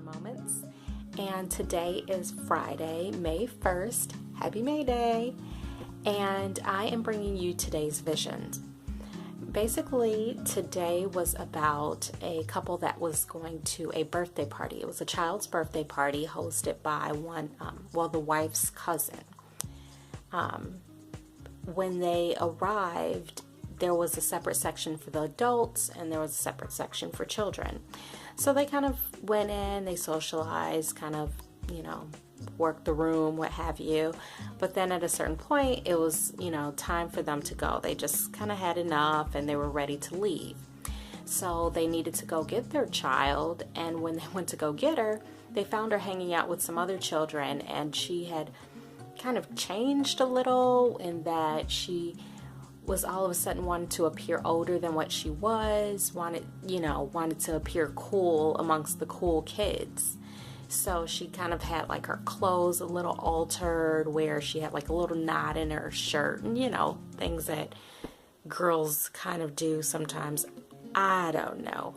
Moments, and today is Friday, May 1st. Happy May Day! And I am bringing you today's vision. Basically, today was about a couple that was going to a birthday party. It was a child's birthday party hosted by the wife's cousin. When they arrived, there was a separate section for the adults and there was a separate section for children. So they kind of went in, they socialized, kind of, worked the room, what have you. But then at a certain point, it was, time for them to go. They just kind of had enough and they were ready to leave. So they needed to go get their child. And when they went to go get her, they found her hanging out with some other children, and she had kind of changed a little in that she was all of a sudden wanted to appear older than what she was, wanted to appear cool amongst the cool kids. So she kind of had like her clothes a little altered, where she had like a little knot in her shirt and, things that girls kind of do sometimes. I don't know.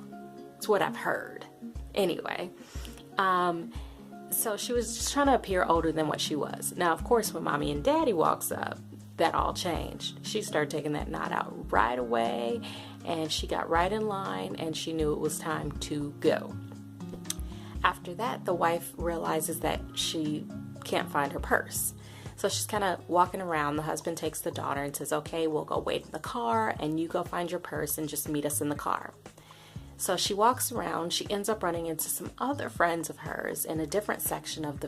It's what I've heard. Anyway, so she was just trying to appear older than what she was. Now, of course, when Mommy and Daddy walks up, that all changed. She started taking that knot out right away, and she got right in line, and she knew it was time to go. After that, the wife realizes that she can't find her purse. So she's kind of walking around. The husband takes the daughter and says, okay, we'll go wait in the car, and you go find your purse and just meet us in the car. So she walks around. She ends up running into some other friends of hers in a different section of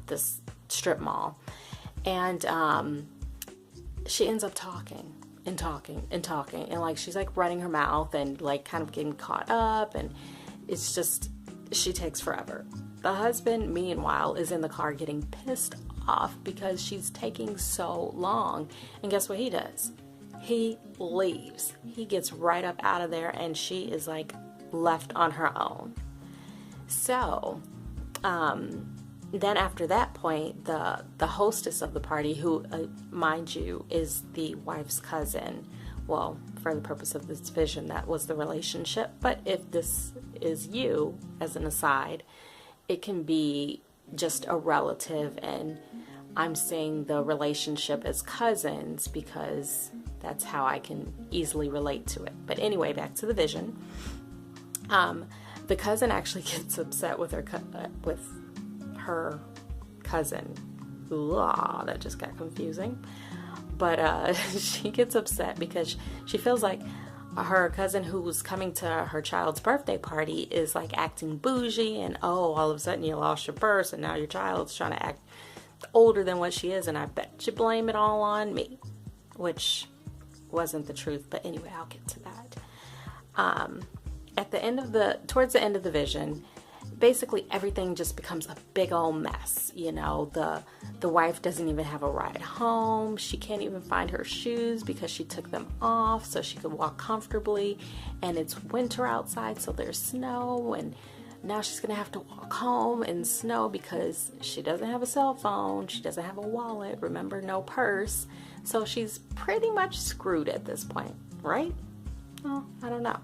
this strip mall. And she ends up talking and talking and talking, and like she's like running her mouth and like kind of getting caught up, and it's just, she takes forever. The husband, meanwhile, is in the car getting pissed off because she's taking so long. And guess what he does? He leaves. He gets right up out of there, and she is like left on her own. So then after that point, the hostess of the party, who, mind you, is the wife's cousin. Well, for the purpose of this vision, that was the relationship. But if this is you, as an aside, it can be just a relative. And I'm saying the relationship as cousins because that's how I can easily relate to it. But anyway, back to the vision. The cousin actually gets upset with her cousin. Ooh, that just got confusing. But she gets upset because she feels like her cousin, who's coming to her child's birthday party, is like acting bougie, and all of a sudden you lost your purse and now your child's trying to act older than what she is, and I bet you blame it all on me, which wasn't the truth. But anyway, I'll get to that. Towards the end of the vision, basically everything just becomes a big old mess. The wife doesn't even have a ride home. She can't even find her shoes because she took them off so she could walk comfortably, and it's winter outside, so there's snow, and now she's gonna have to walk home in snow because she doesn't have a cell phone, she doesn't have a wallet, remember, no purse. So she's pretty much screwed at this point, right? Well, I don't know.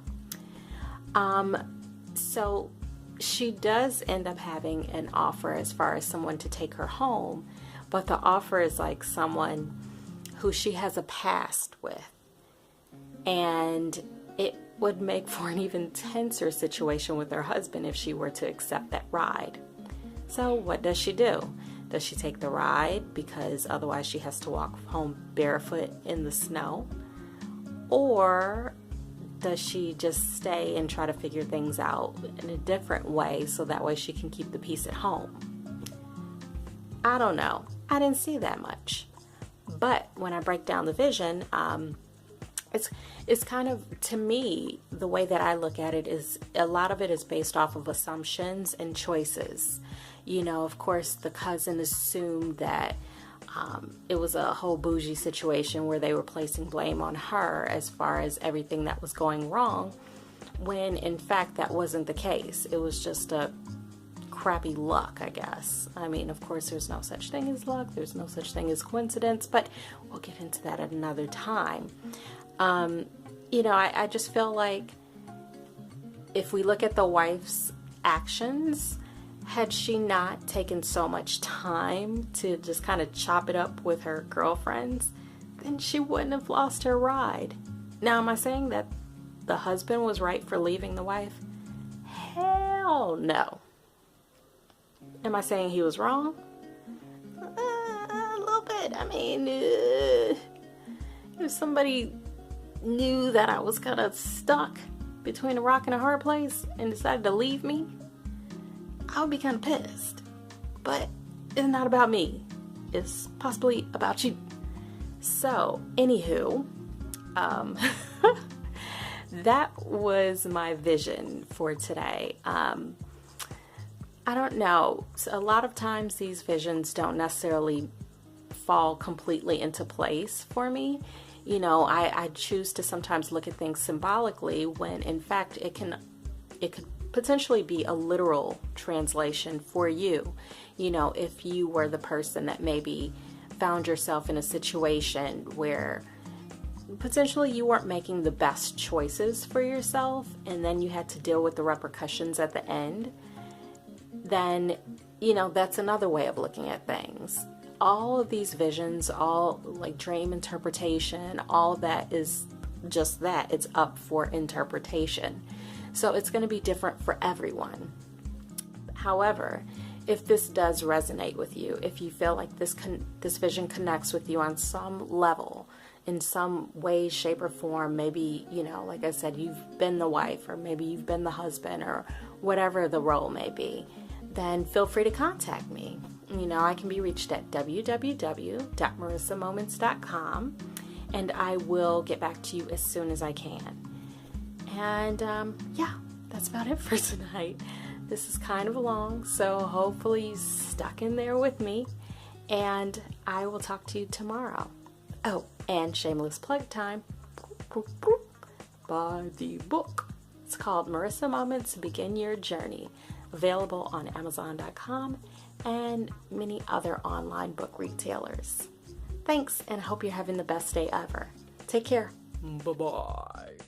So she does end up having an offer as far as someone to take her home, but the offer is like someone who she has a past with, and it would make for an even tenser situation with her husband if she were to accept that ride. So what does she do? Does she take the ride because otherwise she has to walk home barefoot in the snow? Or does she just stay and try to figure things out in a different way so that way she can keep the peace at home? I don't know. I didn't see that much. But when I break down the vision, it's kind of, to me, the way that I look at it is a lot of it is based off of assumptions and choices. Of course, the cousin assumed that it was a whole bougie situation where they were placing blame on her as far as everything that was going wrong, when in fact that wasn't the case. It was just a crappy luck, I guess. I mean, of course, there's no such thing as luck. There's no such thing as coincidence, but we'll get into that at another time. I just feel like if we look at the wife's actions, had she not taken so much time to just kind of chop it up with her girlfriends, then she wouldn't have lost her ride. Now, am I saying that the husband was right for leaving the wife? Hell no. Am I saying he was wrong? A little bit. I mean, if somebody knew that I was kind of stuck between a rock and a hard place and decided to leave me, I would be kind of pissed. But it's not about me. It's possibly about you. So, anywho, that was my vision for today. I don't know. A lot of times these visions don't necessarily fall completely into place for me. You know, I choose to sometimes look at things symbolically when in fact it could potentially be a literal translation for you. You know, if you were the person that maybe found yourself in a situation where potentially you weren't making the best choices for yourself and then you had to deal with the repercussions at the end, then, you know, that's another way of looking at things. All of these visions, all like dream interpretation, all of that is just that. It's up for interpretation. So it's going to be different for everyone. However, if this does resonate with you, if you feel like this vision connects with you on some level, in some way, shape, or form, maybe, you know, like I said, you've been the wife, or maybe you've been the husband, or whatever the role may be, then feel free to contact me. You know, I can be reached at www.marisamoments.com, and I will get back to you as soon as I can. And yeah, that's about it for tonight. This is kind of long, so hopefully you stuck in there with me, and I will talk to you tomorrow. Oh, and shameless plug time. Buy the book. It's called Marisa Moments, Begin Your Journey. Available on Amazon.com and many other online book retailers. Thanks, and I hope you're having the best day ever. Take care. Bye-bye.